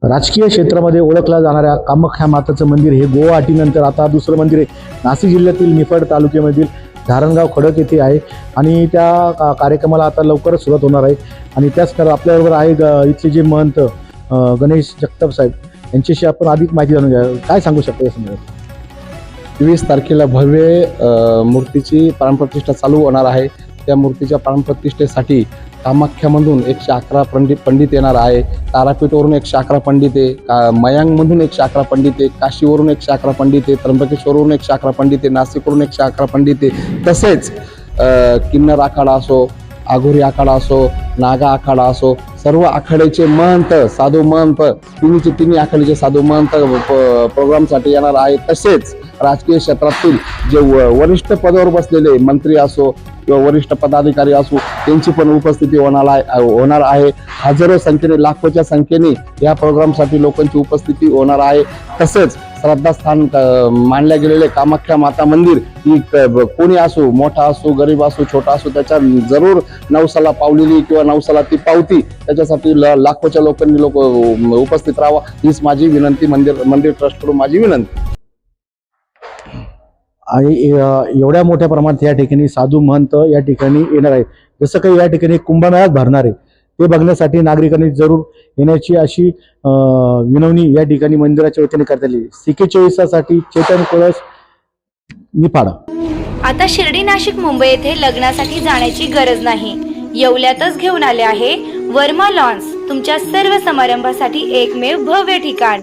राजकीय क्षेत्रामध्ये ओळखल्या जाणाऱ्या कामाख्या माताचं मंदिर हे गुवाहाटीनंतर आता दुसरं मंदिर आहे नाशिक जिल्ह्यातील निफाड तालुक्यामधील धारणगाव खडक येथे आहे आणि त्या कार्यक्रमाला आता लवकरच सुरुवात होणार आहे. आणि त्याच आपल्याबरोबर आहे इथले जे महंत गणेश जगताप साहेब यांच्याशी आपण अधिक माहिती जाणून घ्या. काय सांगू शकता या संदर्भात? 23 तारखेला भव्य मूर्तीची प्राणप्रतिष्ठा चालू होणार आहे. त्या मूर्तीच्या प्राणप्रतिष्ठेसाठी कामाख्यामधून 111 पंडित येणार आहे. तारापीठवरून 111 पंडित आहे, मयांगमधून 111 पंडित आहे, काशीवरून 111 पंडित आहे, त्र्यंबकेश्वरवरून 111 पंडित आहे, नाशिकवरून 111 पंडित आहे. तसेच किन्नर आखाडा असो, आघोरी आखाडा असो, नागा आखाडा असो, सर्व आखाड्याचे महंत साधू महंत तिन्ही आखाड्याचे साधू महंत प्रोग्रामसाठी येणार आहे. तसेच राजकीय क्षेत्रातील जे वरिष्ठ पदावर बसलेले मंत्री असो किंवा वरिष्ठ पदाधिकारी असो त्यांची पण उपस्थिती होणार आहे. हजारो संख्येने लाखोच्या संख्येने या प्रोग्रामसाठी लोकांची उपस्थिती होणार आहे. तसेच श्रद्धास्थान मानल्या गेलेले कामाख्या माता मंदिर ही कोणी असो, मोठा असो, गरीब असो, छोटा असो, त्याच्या जरूर नवसाला पावलेली किंवा नवसाला ती पावती त्याच्यासाठी लाखोच्या लोकांनी उपस्थित राहावा हीच माझी विनंती, मंदिर ट्रस्टकडून माझी विनंती. आणि एवढ्या मोठ्या प्रमाणात या ठिकाणी साधू महंत या ठिकाणी येणार आहे. जसं काही या ठिकाणी कुंभमेळ्यात भरणार आहे ते बघण्यासाठी नागरिकांनी जरूर येण्याची अशी विनवणी या ठिकाणी मंदिराच्या वतीने करता येईल. CK24 साठी चेतन कोळस, निफाड. आता शिर्डी, नाशिक, मुंबई येथे लग्नासाठी जाण्याची गरज नाही. येवल्यातच घेऊन आले आहे वर्मा लॉन्स, तुमच्या सर्व समारंभासाठी एकमेव भव्य ठिकाण.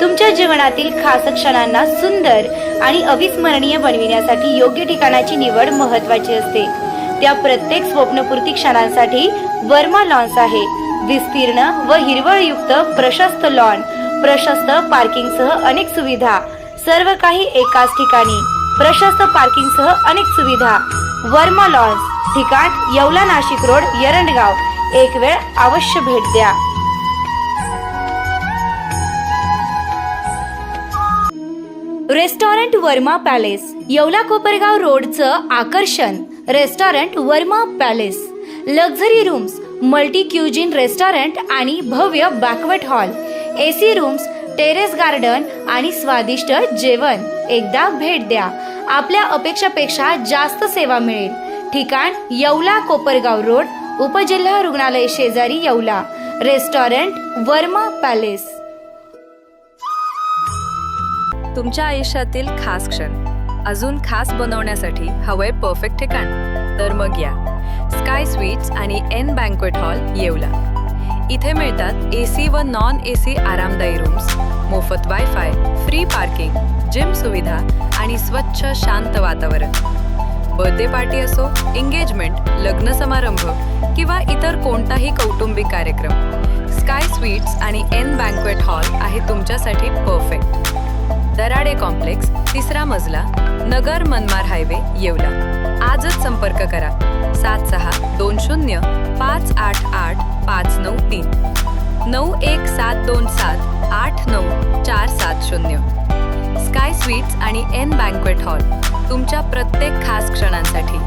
तुमच्या जीवनातील खास क्षणांना सुंदर आणि अविस्मरणीय बनविण्यासाठी योग्य ठिकाणाची निवड महत्त्वाची असते. त्या प्रत्येक स्वप्नपूर्ती क्षणांसाठी वर्मा लॉन्स आहे. विस्तीर्ण व हिरवळयुक्त प्रशस्त लॉन, प्रशस्त पार्किंगसह अनेक सुविधा, सर्व काही एकाच ठिकाणी. प्रशस्त पार्किंगसह अनेक सुविधा. वर्मा लॉन्स, ठिकाण येवला, नाशिक रोड, एरंडगाव. एक वेळ अवश्य भेट द्या. रेस्टॉरंट वर्मा पॅलेस, येवला कोपरगाव रोडचं आकर्षण. Restaurant Verma Palace, luxury rooms, multi cuisine restaurant आणि भव्य banquet hall, AC rooms, terrace garden आणि स्वादिष्ट जेवण. एकदा भेट द्या, आपल्या अपेक्षापेक्षा जास्त सेवा मिळेल. ठिकाण येवला कोपरगाव रोड, उपजिल्हा रुग्णालय शेजारी, येवला. Restaurant Verma palace. तुमच्या आयुष्यातील खास क्षण अजून खास बनवण्यासाठी हवंय परफेक्ट ठिकाण? तर मग या स्काय स्वीट्स आणि N बँक्वेट हॉल, येवला. इथे मिळतात AC व नॉन AC आरामदायी रूम्स, मोफत वायफाय, फ्री पार्किंग, जिम सुविधा आणि स्वच्छ शांत वातावरण. बर्थडे पार्टी असो, एंगेजमेंट, लग्न समारंभ किंवा इतर कोणताही कौटुंबिक कार्यक्रम, स्काय स्वीट्स आणि N बँक्वेट हॉल आहे तुमच्यासाठी परफेक्ट. दराडे कॉम्प्लेक्स, 3रा मजला, नगर मनमाड हायवे, येवला. आजच संपर्क करा 7620 588 593 91727 89470. स्काय स्वीट्स आणि N बँक्वेट हॉल, तुमच्या प्रत्येक खास क्षणांसाठी.